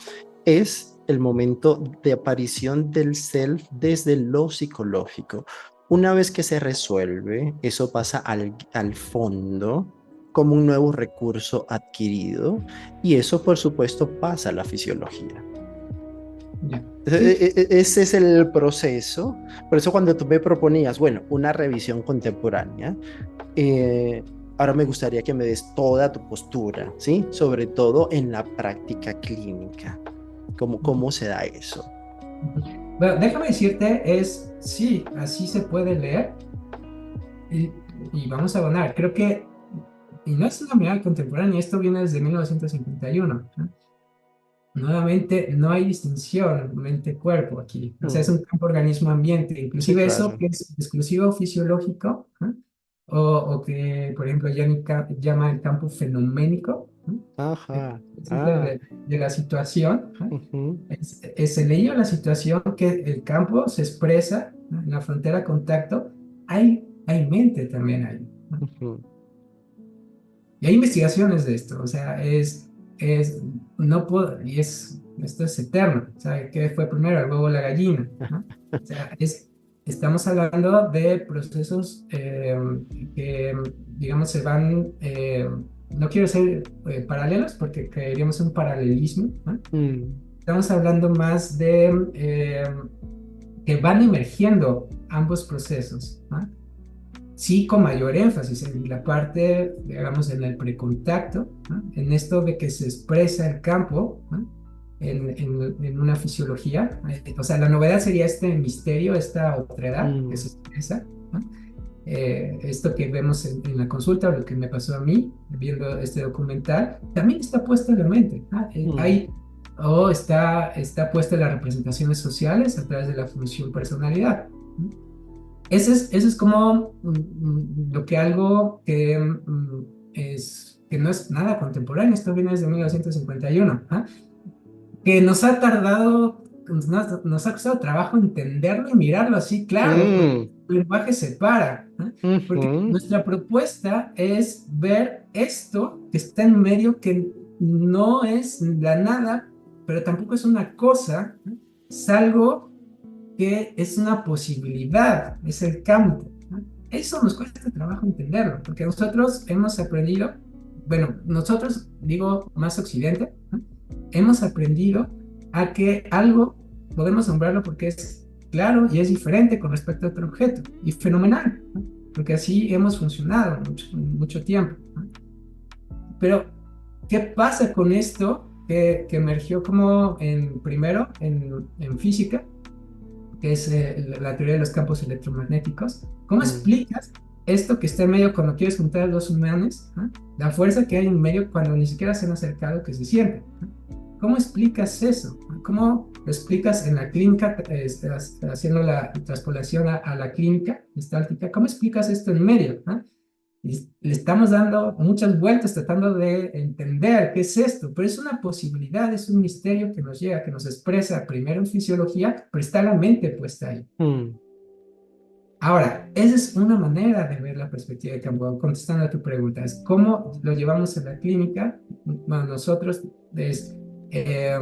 es el momento de aparición del self desde lo psicológico. Una vez que se resuelve, eso pasa al fondo como un nuevo recurso adquirido y eso por supuesto pasa a la fisiología. Ya. Sí, Ese es el proceso. Por eso cuando tú me proponías, bueno, una revisión contemporánea, eh, ahora me gustaría que me des toda tu postura, ¿sí? Sobre todo en la práctica clínica. ¿Cómo se da eso? bueno, déjame decirte, sí, así se puede leer y, y vamos a abonar. Creo que, y no es una mirada contemporánea, esto viene desde 1951, ¿no? Nuevamente, no hay distinción mente-cuerpo aquí. O sea, es Mm, un campo organismo-ambiente. sí, Inclusive eso claro. que es exclusivo fisiológico, ¿no? O que, por ejemplo, llama el campo fenoménico, ¿no? Ajá. Es Ah. de la situación, ¿no? Ujú, Es el ello la situación que el campo se expresa, ¿no? En la frontera de contacto. Hay mente también ahí, ¿no? ujú. Y hay investigaciones de esto, o sea, no puedo, esto es eterno, o sea, ¿qué fue primero, el huevo o la gallina? ¿No? O sea, estamos hablando de procesos que, digamos, no quiero ser paralelos porque creeríamos en un paralelismo, ¿no? Mm, Estamos hablando más de que van emergiendo ambos procesos, ¿no? Sí, con mayor énfasis en la parte, digamos, en el precontacto, ¿no? En esto de que se expresa el campo, ¿no? En una fisiología. O sea, la novedad sería este misterio, esta otredad que se mm, expresa, ¿no? Esto que vemos en la consulta, o lo que me pasó a mí viendo este documental, también está puesto en la mente. ¿Ah? mm, Está puesta en las representaciones sociales a través de la función personalidad, ¿no? Ese es como lo que algo que, que no es nada contemporáneo, esto viene desde 1951, ¿ah? Que nos ha tardado, nos ha costado trabajo entenderlo y mirarlo así, claro, porque mm, el lenguaje se para, ¿ah? Porque ujú, nuestra propuesta es ver esto que está en medio, que no es la nada, pero tampoco es una cosa, ¿no? Es algo que es una posibilidad, es el campo, ¿no? Eso nos cuesta trabajo entenderlo, porque nosotros hemos aprendido, bueno, nosotros, digo, más occidente, ¿no? Hemos aprendido a que algo podemos nombrarlo porque es claro y es diferente con respecto a otro objeto, y fenomenal, ¿no? Porque así hemos funcionado mucho tiempo, ¿no? Pero, ¿qué pasa con esto que emergió como primero en física, que es la teoría de los campos electromagnéticos? ¿Cómo mm, explicas esto que está en medio cuando quieres juntar a dos humanos, ¿no? La fuerza que hay en medio cuando ni siquiera se han acercado que se siente, ¿no? ¿Cómo explicas eso? ¿Cómo lo explicas en la clínica, haciendo la transpolación a la clínica gestáltica? ¿Cómo explicas esto en medio, ¿no? Le estamos dando muchas vueltas tratando de entender qué es esto, pero es una posibilidad, es un misterio que nos llega, que nos expresa primero en fisiología, pero está la mente puesta ahí. Mm. Ahora, esa es una manera de ver la perspectiva de campo. Contestando a tu pregunta, es cómo lo llevamos a la clínica. Bueno, nosotros, es, eh,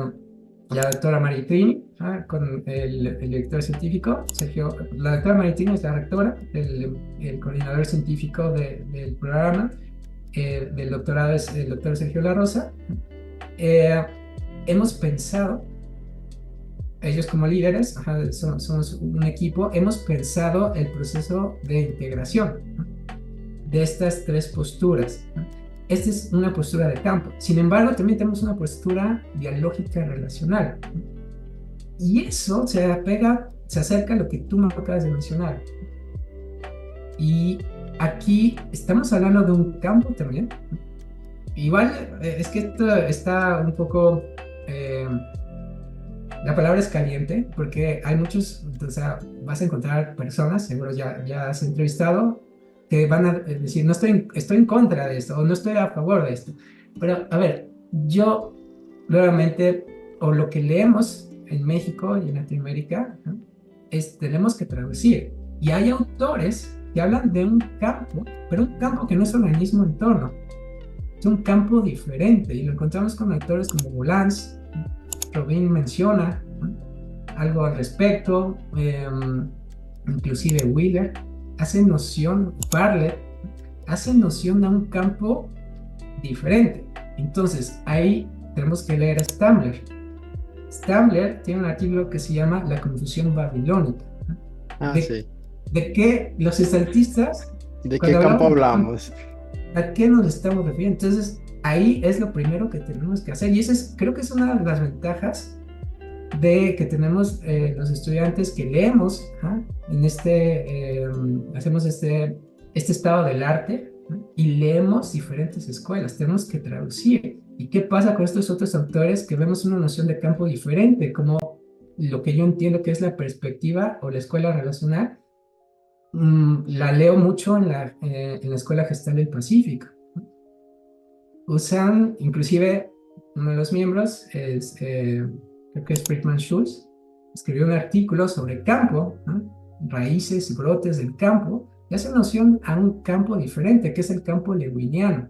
la doctora Maritrini, con el director científico, Sergio, la doctora Maritrini es la rectora, el coordinador científico del programa, del doctorado es el doctor Sergio La Rosa. Eh, Hemos pensado ellos como líderes, somos un equipo, hemos pensado el proceso de integración, ¿no?, de estas tres posturas, ¿no? Esta es una postura de campo. Sin embargo, también tenemos una postura dialógica relacional, ¿no? Y eso se apega, se acerca a lo que tú me acabas de mencionar. Y aquí estamos hablando de un campo también, ¿no? Igual, es que esto está un poco... eh, la palabra es caliente porque hay muchos, o sea, vas a encontrar personas, seguro ya has entrevistado, que van a decir, no estoy en contra de esto o no estoy a favor de esto. Pero, a ver, yo nuevamente, o lo que leemos en México y en Latinoamérica, ¿no?, es tenemos que traducir. Y hay autores que hablan de un campo, pero un campo que no es el mismo entorno, es un campo diferente. Y lo encontramos con autores como Bolans. Robin menciona, ¿no?, algo al respecto, inclusive Wheeler hace noción, Bartlett hace noción de un campo diferente. Entonces, ahí tenemos que leer a Stamler. Stamler tiene un artículo que se llama La confusión babilónica, ¿no? Ah, De, sí. de que los exaltistas, ¿De qué cuando campo hablamos de campo, hablamos? ¿a qué nos estamos refiriendo? Entonces, ahí es lo primero que tenemos que hacer. Y esa es, creo que es una de las ventajas de que tenemos los estudiantes que leemos, ¿ah?, en hacemos este estado del arte, ¿no?, y leemos diferentes escuelas, tenemos que traducir. ¿Y qué pasa con estos otros autores que vemos una noción de campo diferente, como lo que yo entiendo que es la perspectiva o la escuela relacional? La leo mucho en la Escuela Gestal del Pacífico. Usan, inclusive, uno de los miembros es, creo que es Friedman Schultz, escribió un artículo sobre campo, ¿no?, raíces y brotes del campo, y hace noción a un campo diferente, que es el campo lewiniano.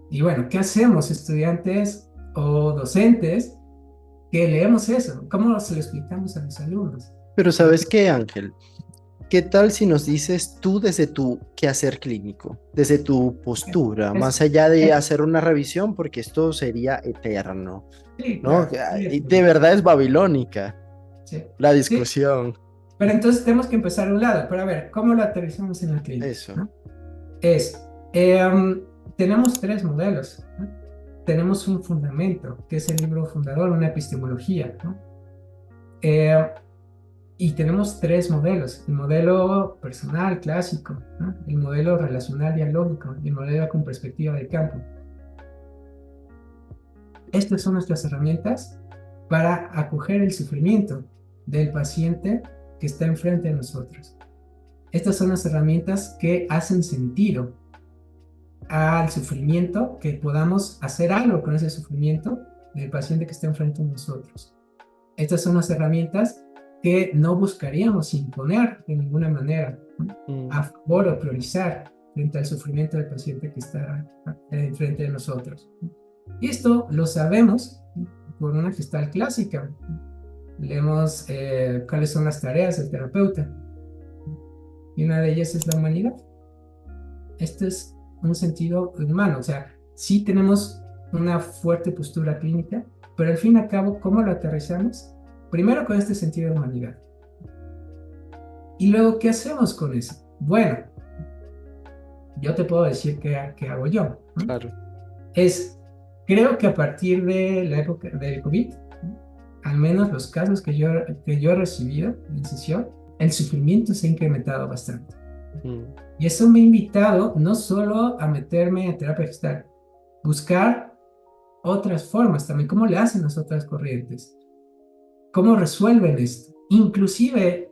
Y bueno, ¿qué hacemos, estudiantes o docentes, que leemos eso? ¿Cómo se lo explicamos a los alumnos? Pero Lo ¿sabes qué, Ángel? ¿Qué tal si nos dices tú desde tu quehacer clínico, desde tu postura, más es, allá de es- hacer una revisión, porque esto sería eterno, sí, ¿no? claro, sí, Y de verdad es babilónica sí, la sí. discusión. Pero entonces tenemos que empezar a un lado, pero a ver, ¿cómo lo aterrizamos en la clínica, Eso. ¿no? Es, em, tenemos tres modelos, ¿no? Tenemos un fundamento, que es el libro fundador, una epistemología, ¿no? Eh, y tenemos tres modelos: el modelo personal clásico, ¿no?, el modelo relacional dialógico y el modelo con perspectiva de campo. Estas son nuestras herramientas para acoger el sufrimiento del paciente que está enfrente de nosotros. Estas son las herramientas que hacen sentido al sufrimiento, que podamos hacer algo con ese sufrimiento del paciente que está enfrente de nosotros. Estas son las herramientas que no buscaríamos imponer de ninguna manera, ¿no?, Mm. a favor o priorizar frente al sufrimiento del paciente que está enfrente de nosotros. Y esto lo sabemos por una gestal clásica. Leemos cuáles son las tareas del terapeuta, y una de ellas es la humanidad. Este es un sentido humano, o sea, sí tenemos una fuerte postura clínica, pero al fin y al cabo, ¿cómo lo aterrizamos? Primero con este sentido de humanidad. Y luego, ¿qué hacemos con eso? Bueno, yo te puedo decir qué hago yo, ¿no? Claro. Creo que a partir de la época del COVID, ¿no?, al menos los casos que yo he recibido en sesión, el sufrimiento se ha incrementado bastante. Mm. Y eso me ha invitado no solo a meterme en terapia gestal, buscar otras formas también, cómo le hacen las otras corrientes, cómo resuelven esto. Inclusive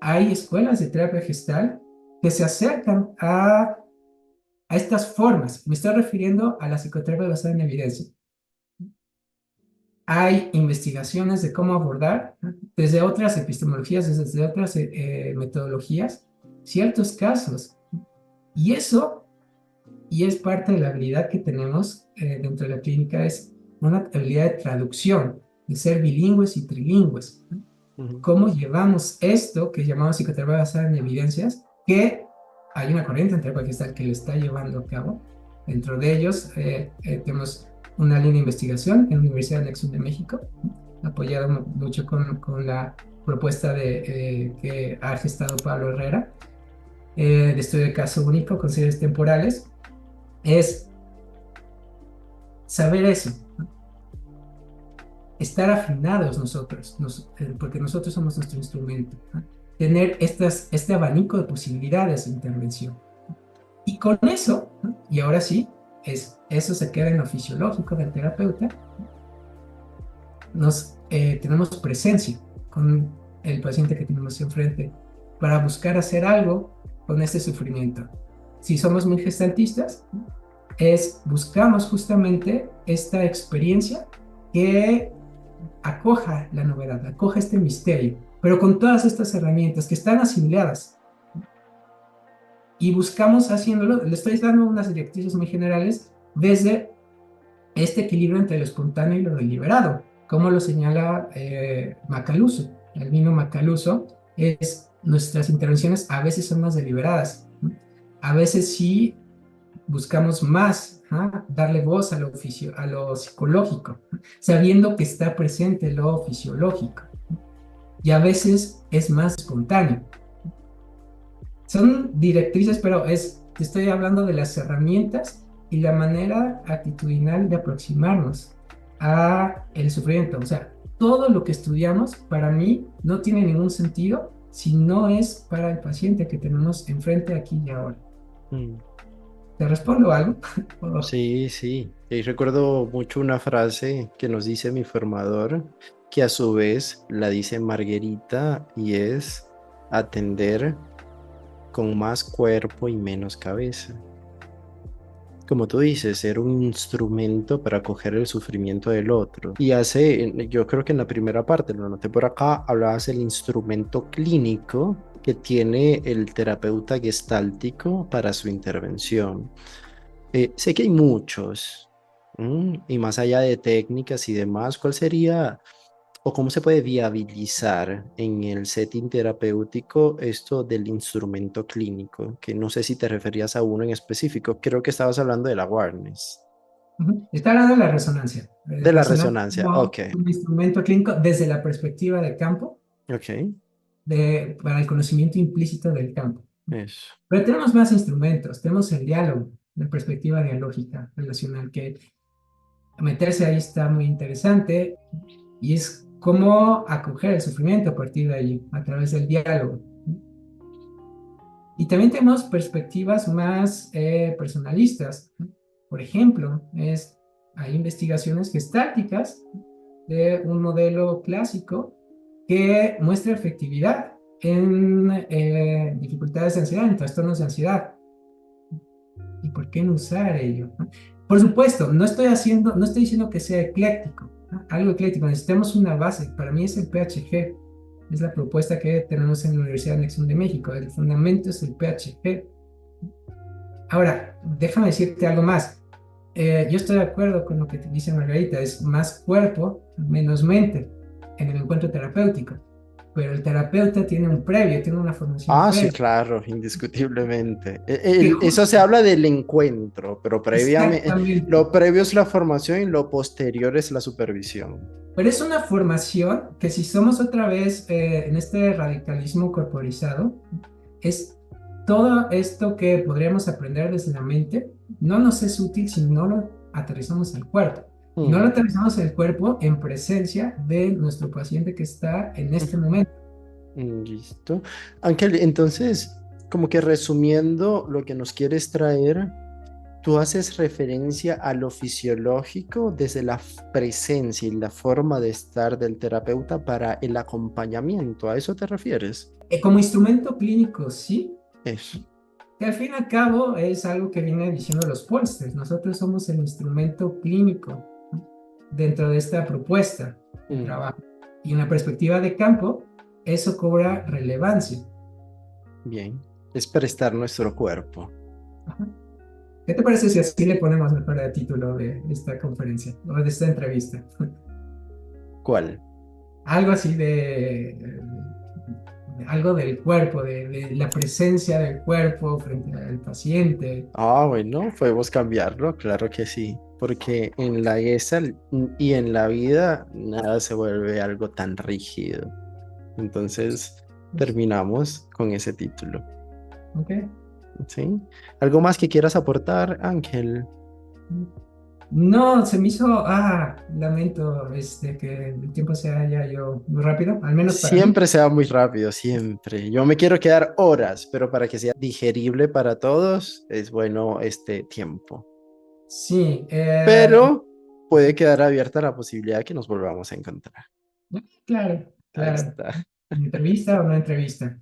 hay escuelas de terapia gestal que se acercan a estas formas. Me estoy refiriendo a la psicoterapia basada en evidencia. Hay investigaciones de cómo abordar, ¿no?, desde otras epistemologías, desde otras metodologías, ciertos casos. Y eso, y es parte de la habilidad que tenemos dentro de la clínica, es una habilidad de traducción, de ser bilingües y trilingües, ¿no? Ujú. ¿Cómo llevamos esto que llamamos psicoterapia basada en evidencias? Que hay una corriente en terapia gestal que lo está llevando a cabo. Dentro de ellos tenemos una línea de investigación en la Universidad de Nexum de México, apoyado mucho con la propuesta que ha gestado Pablo Herrera, de estudio de caso único con series temporales. Es saber eso, estar afinados nosotros, porque nosotros somos nuestro instrumento, ¿no? Tener este abanico de posibilidades de intervención. Y con eso, ¿no?, y ahora sí, eso se queda en lo fisiológico del terapeuta, tenemos presencia con el paciente que tenemos enfrente para buscar hacer algo con este sufrimiento. Si somos muy gestantistas, buscamos justamente esta experiencia que acoja la novedad, acoja este misterio, pero con todas estas herramientas que están asimiladas. Y buscamos haciéndolo, le estoy dando unas directrices muy generales desde este equilibrio entre lo espontáneo y lo deliberado, como lo señala Macaluso. El mismo Macaluso nuestras intervenciones a veces son más deliberadas, ¿no? A veces sí buscamos más, ¿no?, darle voz a a lo psicológico, ¿no?, sabiendo que está presente lo fisiológico, ¿no? Y a veces es más espontáneo. Son directrices, pero te estoy hablando de las herramientas y la manera actitudinal de aproximarnos a el sufrimiento. O sea, todo lo que estudiamos para mí no tiene ningún sentido si no es para el paciente que tenemos enfrente aquí y ahora. Mm. ¿Te respondo algo? Sí, sí. Y recuerdo mucho una frase que nos dice mi formador, que a su vez la dice Marguerita, y es atender con más cuerpo y menos cabeza. Como tú dices, ser un instrumento para acoger el sufrimiento del otro. Y yo creo que en la primera parte, lo noté por acá, hablabas del instrumento clínico que tiene el terapeuta gestáltico para su intervención. Sé que hay muchos, y más allá de técnicas y demás, ¿cuál sería o cómo se puede viabilizar en el setting terapéutico esto del instrumento clínico? Que no sé si te referías a uno en específico, creo que estabas hablando de la awareness, Está hablando de la resonancia. de la Resonancia resonancia. como Ok, un instrumento clínico desde la perspectiva de campo, ok, para el conocimiento implícito del campo. eso. Pero tenemos más instrumentos, tenemos el diálogo, la perspectiva dialógica relacional, que meterse ahí está muy interesante, y es cómo acoger el sufrimiento a partir de allí, a través del diálogo. Y también tenemos perspectivas más personalistas. Por ejemplo, hay investigaciones gestálticas de un modelo clásico que muestra efectividad en dificultades de ansiedad, en trastornos de ansiedad. ¿Y por qué no usar ello? Por supuesto, no estoy diciendo que sea ecléctico, ¿no? Algo ecléctico, necesitamos una base. Para mí es el PHG, es la propuesta que tenemos en la Universidad de Nexum de México. El fundamento es el PHG. Ahora, déjame decirte algo más. Yo estoy de acuerdo con lo que te dice Margarita, es más cuerpo, menos mente en el encuentro terapéutico. Pero el terapeuta tiene un previo, tiene una formación Ah, sí, previa. claro, indiscutiblemente. Que Eso se habla del encuentro, pero previamente, exactamente. lo previo es la formación y lo posterior es la supervisión. Pero es una formación que, si somos otra vez en este radicalismo corporizado, es todo esto que podríamos aprender desde la mente, no nos es útil si no lo aterrizamos al cuerpo. Y no lo Mm. aterrizamos el cuerpo en presencia de nuestro paciente que está en este momento. Listo. Ángel, entonces, como que resumiendo lo que nos quieres traer, tú haces referencia a lo fisiológico desde la presencia y la forma de estar del terapeuta para el acompañamiento. ¿A eso te refieres? Como instrumento clínico, sí, Eso. que al fin y al cabo es algo que vienen diciendo los pósters. Nosotros somos el instrumento clínico, ¿no?, dentro de esta propuesta de Mm, trabajo. Y en la perspectiva de campo, eso cobra relevancia. bien, es prestar nuestro cuerpo. Ajá. ¿Qué te parece si así le ponemos mejor el título de esta conferencia o de esta entrevista? ¿Cuál? Algo así algo del cuerpo, de la presencia del cuerpo frente al paciente. Ah, bueno, podemos cambiarlo, claro que sí, porque en la ESAL y en la vida nada se vuelve algo tan rígido. Entonces Pues, terminamos con ese título, ok. ¿sí? ¿Algo más que quieras aportar, Ángel? No, se me hizo, lamento que el tiempo se haya ido muy rápido, al menos para mí. Siempre se va muy rápido, siempre. Yo me quiero quedar horas, pero para que sea digerible para todos es bueno este tiempo. Sí, Pero puede quedar abierta la posibilidad de que nos volvamos a encontrar. claro, Ahí claro. está. ¿Entrevista o no entrevista?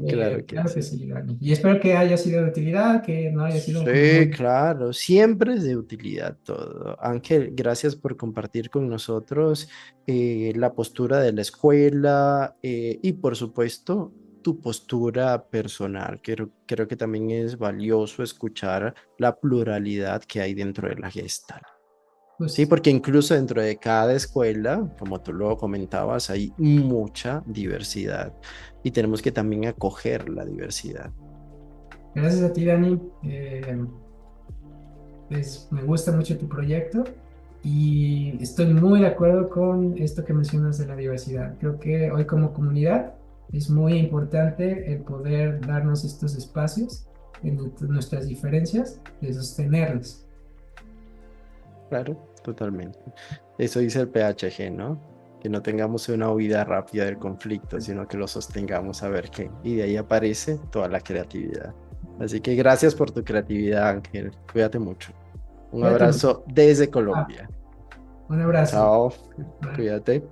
Claro que Claro que sí. sí, Dani. Y espero que haya sido de utilidad, que no haya sido Sí, muy... claro, siempre es de utilidad todo. Ángel, gracias por compartir con nosotros la postura de la escuela y por supuesto tu postura personal. Creo que también es valioso escuchar la pluralidad que hay dentro de la Gestalt. Sí, Pues, porque incluso dentro de cada escuela, como tú lo comentabas, hay mucha diversidad y tenemos que también acoger la diversidad. gracias a ti, Dani. Pues me gusta mucho tu proyecto y estoy muy de acuerdo con esto que mencionas de la diversidad. Creo que hoy como comunidad es muy importante el poder darnos estos espacios en nuestras diferencias, de sostenerlas. Claro, totalmente. Eso dice el PHG, ¿no? Que no tengamos una huida rápida del conflicto, sino que lo sostengamos a ver qué. Y de ahí aparece toda la creatividad. Así que gracias por tu creatividad, Ángel. Cuídate mucho. Un Cuídate mucho. abrazo desde Ah, Colombia. un abrazo. Chao. Bye. Cuídate.